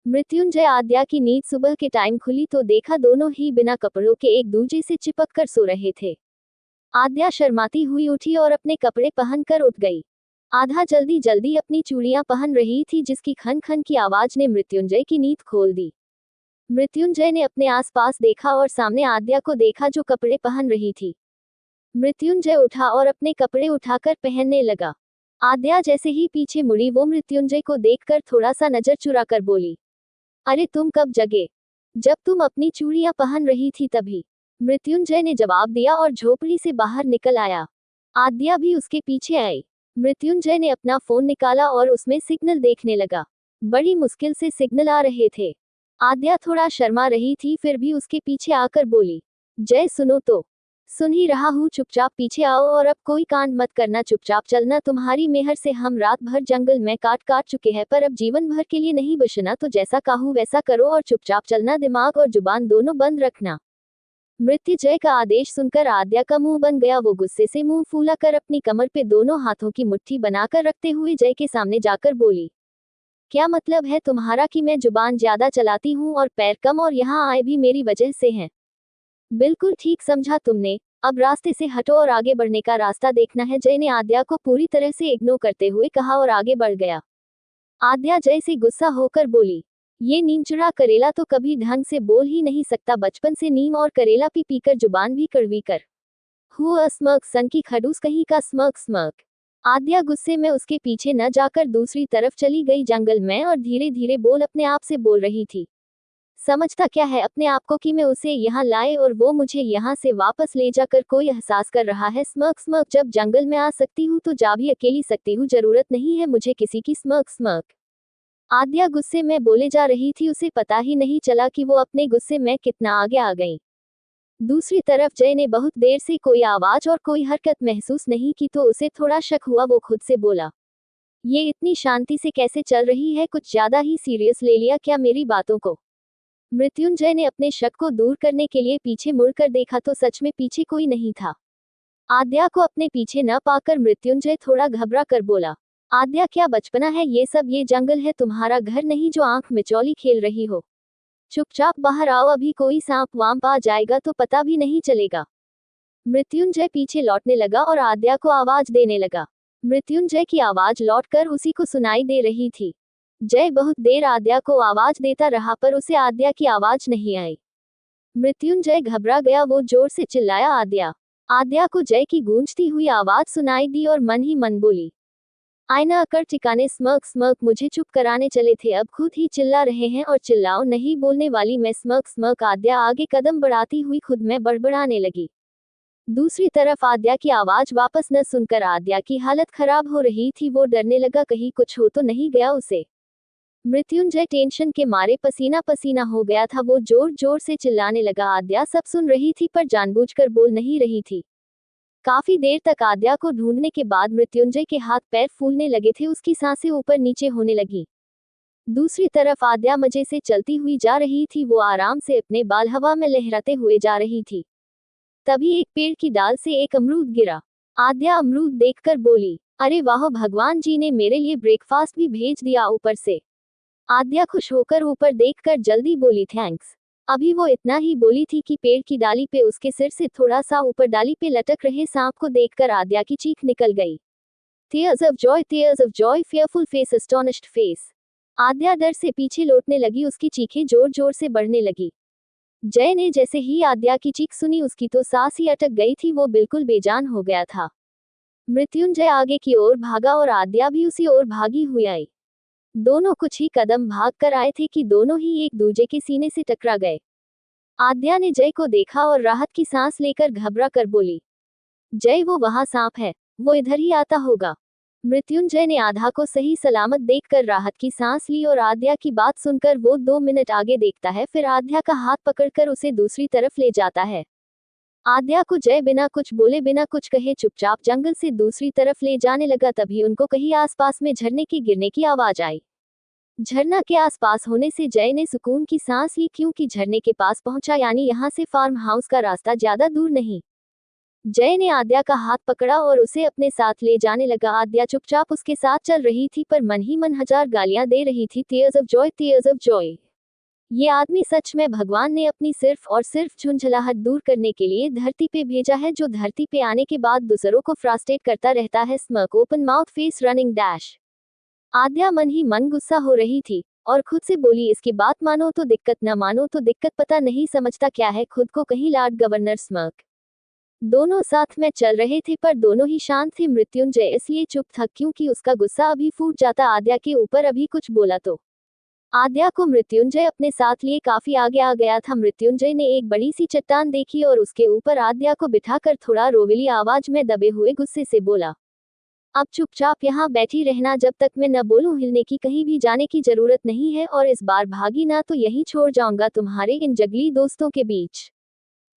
मृत्युंजय आद्या की नींद सुबह के टाइम खुली तो देखा दोनों ही बिना कपड़ों के एक दूसरे से चिपक कर सो रहे थे। आद्या शर्माती हुई उठी और अपने कपड़े पहनकर उठ गई। आधा जल्दी जल्दी अपनी चूड़ियां पहन रही थी जिसकी खन खन की आवाज ने मृत्युंजय की नींद खोल दी। मृत्युंजय ने अपने आसपास देखा और सामने आद्या को देखा जो कपड़े पहन रही थी। मृत्युंजय उठा और अपने कपड़े उठाकर पहनने लगा। आद्या जैसे ही पीछे मुड़ी वो मृत्युंजय को देखकर थोड़ा सा नजर चुराकर बोली, अरे तुम कब जगे? जब तुम अपनी चूड़ियां पहन रही थी तभी, मृत्युंजय ने जवाब दिया और झोपड़ी से बाहर निकल आया। आद्या भी उसके पीछे आई। मृत्युंजय ने अपना फोन निकाला और उसमें सिग्नल देखने लगा। बड़ी मुश्किल से सिग्नल आ रहे थे। आद्या थोड़ा शर्मा रही थी फिर भी उसके पीछे आकर बोली, जय सुनो तो। सुन ही रहा हूँ, चुपचाप पीछे आओ और अब कोई कांड मत करना, चुपचाप चलना। तुम्हारी मेहर से हम रात भर जंगल में काट चुके हैं पर अब जीवन भर के लिए नहीं बचना, तो जैसा कहूँ वैसा करो और चुपचाप चलना, दिमाग और जुबान दोनों बंद रखना। मृत्युंजय का आदेश सुनकर आद्या का मुंह बन गया। वो गुस्से से मुंह फूला कर अपनी कमर पे दोनों हाथों की मुट्ठी बनाकर रखते हुए जय के सामने जाकर बोली, क्या मतलब है तुम्हारा कि मैं जुबान ज्यादा चलाती हूँ और पैर कम, और यहाँ आए भी मेरी वजह से हैं? बिल्कुल ठीक समझा तुमने। अब रास्ते से हटो और आगे बढ़ने का रास्ता देखना है, जय ने आद्या को पूरी तरह से इग्नोर करते हुए कहा और आगे बढ़ गया। आद्या जय से गुस्सा होकर बोली, ये नीमचुरा करेला तो कभी ढंग से बोल ही नहीं सकता, बचपन से नीम और करेला पी पी कर जुबान भी कड़वी कर हुआ। स्मर्क सन की खड़ूस कहीं का स्मर्क स्मर्क। आद्या गुस्से में उसके पीछे न जाकर दूसरी तरफ चली गई जंगल में और धीरे धीरे बोल अपने आप से बोल रही थी, समझता क्या है अपने आप को कि मैं उसे यहाँ लाए और वो मुझे यहाँ से वापस ले जाकर कोई एहसास कर रहा है। स्मर्क स्मर्क, जब जंगल में आ सकती हूँ तो जा भी अकेली सकती हूँ, जरूरत नहीं है मुझे किसी की। Smirk smirk. आद्या गुस्से में बोले जा रही थी, उसे पता ही नहीं चला कि वो अपने गुस्से में कितना आगे आ गई। दूसरी तरफ जय ने बहुत देर से कोई आवाज और कोई हरकत महसूस नहीं की तो उसे थोड़ा शक हुआ। वो खुद से बोला, ये इतनी शांति से कैसे चल रही है, कुछ ज्यादा ही सीरियस ले लिया क्या मेरी बातों को? मृत्युंजय ने अपने शक को दूर करने के लिए पीछे मुड़कर देखा तो सच में पीछे कोई नहीं था। आद्या को अपने पीछे न पाकर मृत्युंजय थोड़ा घबरा कर बोला, आद्या क्या बचपना है ये सब? ये जंगल है तुम्हारा घर नहीं जो आंख मिचौली खेल रही हो। चुपचाप बाहर आओ, अभी कोई सांप वांप आ जाएगा तो पता भी नहीं चलेगा। मृत्युंजय पीछे लौटने लगा और आद्या को आवाज देने लगा। मृत्युंजय की आवाज लौटकर उसी को सुनाई दे रही थी। जय बहुत देर आद्या को आवाज देता रहा पर उसे आद्या की आवाज नहीं आई। मृत्युंजय घबरा गया। वो जोर से चिल्लाया, आद्या। आद्या को जय की गूंजती हुई आवाज सुनाई दी और मन ही मन बोली, आईना अकड़ ठिकाने। स्मर्क स्मर्क, मुझे चुप कराने चले थे, अब खुद ही चिल्ला रहे हैं। और चिल्लाओ नहीं, बोलने वाली मैं। Smirk smirk. आद्या आगे कदम बढ़ाती हुई खुद में बड़बड़ाने लगी। दूसरी तरफ आद्या की आवाज वापस न सुनकर आद्या की हालत खराब हो रही थी। वो डरने लगा कहीं कुछ हो तो नहीं गया उसे। मृत्युंजय टेंशन के मारे पसीना पसीना हो गया था। वो जोर जोर से चिल्लाने लगा। आद्या सब सुन रही थी पर जानबूझकर बोल नहीं रही थी। काफी देर तक आद्या को ढूंढने के बाद मृत्युंजय के हाथ पैर फूलने लगे थे, उसकी सांसें ऊपर नीचे होने लगी। दूसरी तरफ आद्या मजे से चलती हुई जा रही थी। वो आराम से अपने बाल हवा में लहराते हुए जा रही थी। तभी एक पेड़ की डाल से एक अमरूद गिरा। आद्या अमरूद देखकर बोली, अरे वाह, भगवान जी ने मेरे लिए ब्रेकफास्ट भी भेज दिया ऊपर से। आद्या खुश होकर ऊपर देखकर जल्दी बोली, थैंक्स। अभी वो इतना ही बोली थी कि पेड़ की डाली पे उसके सिर से थोड़ा सा ऊपर डाली पे लटक रहे सांप को देखकर आद्या की चीख निकल गई। Tears of joy, fearful face, astonished face। आद्या डर से पीछे लौटने लगी, उसकी चीखें जोर जोर से बढ़ने लगी। जय ने जैसे ही आद्या की चीख सुनी उसकी तो सांस ही अटक गई थी, वो बिल्कुल बेजान हो गया था। मृत्युंजय आगे की ओर भागा और आद्या भी उसी ओर भागी हुई आई। दोनों कुछ ही कदम भाग कर आए थे कि दोनों ही एक दूजे के सीने से टकरा गए। आद्या ने जय को देखा और राहत की सांस लेकर घबरा कर बोली, जय वो वहां सांप है, वो इधर ही आता होगा। मृत्युंजय ने आधा को सही सलामत देखकर राहत की सांस ली और आद्या की बात सुनकर वो 2 मिनट आगे देखता है, फिर आद्या का हाथ पकड़कर उसे दूसरी तरफ ले जाता है। आद्या को जय बिना कुछ बोले बिना कुछ कहे चुपचाप जंगल से दूसरी तरफ ले जाने लगा। तभी उनको कहीं आसपास में झरने के गिरने की आवाज आई। झरना के आसपास होने से जय ने सुकून की सांस ली, क्योंकि झरने के पास पहुंचा, यानी यहाँ से फार्म हाउस का रास्ता ज्यादा दूर नहीं। जय ने आद्या का हाथ पकड़ा और उसे अपने साथ ले जाने लगा। आद्या चुपचाप उसके साथ चल रही थी पर मन ही मन हजार गालियां दे रही थी। Tears of Joy, tears of Joy. ये आदमी सच में भगवान ने अपनी सिर्फ और सिर्फ झुंझलाहट दूर करने के लिए धरती पे भेजा है, जो धरती पे आने के बाद दूसरों को फ्रस्ट्रेट करता रहता है। Smirk, open mouth, face running dash. Aadya मन ही मन गुस्सा हो रही थी और खुद से बोली, इसकी बात मानो तो दिक्कत, न मानो तो दिक्कत, पता नहीं समझता क्या है खुद को, कहीं लॉर्ड गवर्नर। स्मर्क। दोनों साथ में चल रहे थे पर दोनों ही शांत थे। मृत्युंजय इसलिए चुप था क्योंकि उसका गुस्सा अभी फूट जाता आद्या के ऊपर अभी कुछ बोला तो। आद्या को मृत्युंजय अपने साथ लिए काफी आगे आ गया था। मृत्युंजय ने एक बड़ी सी चट्टान देखी और उसके ऊपर आद्या को बिठाकर थोड़ा रोवेली आवाज में दबे हुए गुस्से से बोला, अब चुपचाप यहाँ बैठी रहना जब तक मैं न बोलूं। हिलने की, कहीं भी जाने की जरूरत नहीं है, और इस बार भागी ना तो यहीं छोड़ जाऊंगा तुम्हारे इन जंगली दोस्तों के बीच।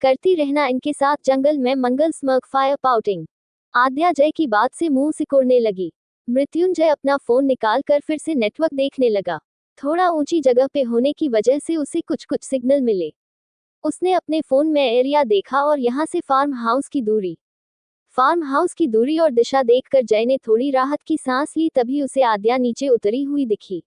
करती रहना इनके साथ जंगल में मंगल। Smirk, fire, pouting. Aadya Jay की बात से मुंह सिकोड़ने लगी। मृत्युंजय अपना फोन निकाल कर फिर से नेटवर्क देखने लगा। थोड़ा ऊंची जगह पे होने की वजह से उसे कुछ कुछ सिग्नल मिले। उसने अपने फोन में एरिया देखा और यहाँ से फार्म हाउस की दूरी और दिशा देखकर जय ने थोड़ी राहत की सांस ली। तभी उसे आद्या नीचे उतरी हुई दिखी।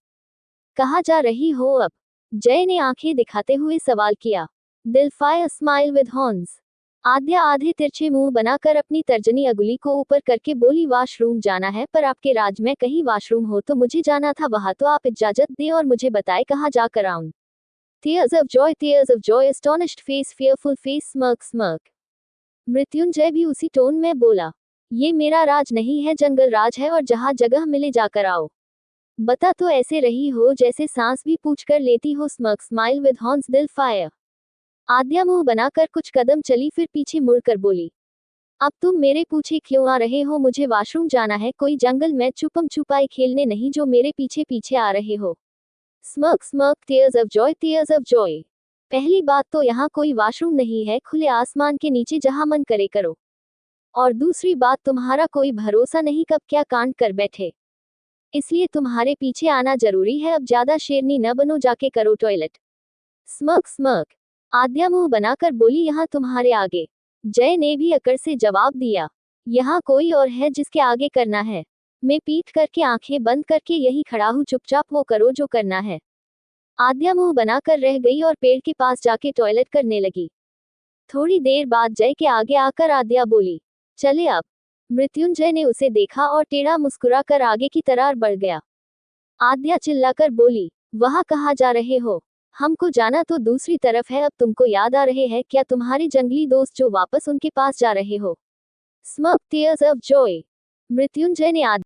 कहाँ जा रही हो अब? जय ने आंखें दिखाते हुए सवाल किया। दिलफायर स्माइल विद हॉर्न्स। आद्या आधे तिरछे मुंह बनाकर अपनी तर्जनी अंगुली को ऊपर करके बोली, वॉशरूम जाना है, पर आपके राज में कहीं वॉशरूम हो तो मुझे जाना था वहां, तो आप इजाजत दें और मुझे बताएं कहाँ जाकर आऊं। Tears of Joy, astonished face, fearful face. Smirk, smirk. Mrityunjay भी उसी टोन में बोला, ये मेरा राज नहीं है, जंगल राज है, और जहाँ जगह मिले जाकर आओ। बता तो ऐसे रही हो जैसे सांस भी पूछ कर लेती हो। स्मर्क, स्माइल विद हॉर्न्स, दिलफायर। आद्या मुंह बनाकर कुछ कदम चली, फिर पीछे मुड़कर बोली, अब तुम मेरे पीछे क्यों आ रहे हो? मुझे वॉशरूम जाना है, कोई जंगल में छुपम छुपाई खेलने नहीं जो मेरे पीछे पीछे आ रहे हो। Smirk, smirk, tears of Joy, tears of Joy. पहली बात तो यहाँ कोई वॉशरूम नहीं है, खुले आसमान के नीचे जहाँ मन करे करो। और दूसरी बात, तुम्हारा कोई भरोसा नहीं कब क्या कांड कर बैठे, इसलिए तुम्हारे पीछे आना जरूरी है। अब ज्यादा शेरनी न बनो, जाके करो टॉयलेट। Smirk, smirk. आद्या मुंह बनाकर बोली, यहाँ तुम्हारे आगे। जय ने भी अकड़ से जवाब दिया, यहाँ कोई और है जिसके आगे करना है। मैं पीठ करके आंखें बंद करके यही खड़ा हूँ, चुपचाप वो करो जो करना है। आद्या मुंह बनाकर रह गई और पेड़ के पास जाके टॉयलेट करने लगी। थोड़ी देर बाद जय के आगे आकर आद्या बोली, चले अब। मृत्युंजय ने उसे देखा और टेढ़ा मुस्कुरा कर आगे की तरफ बढ़ गया। आद्या चिल्लाकर बोली, वहाँ कहाँ जा रहे हो? हमको जाना तो दूसरी तरफ है। अब तुमको याद आ रहे हैं क्या तुम्हारे जंगली दोस्त जो वापस उनके पास जा रहे हो? Smirk, tears of Joy. Mrityunjay ने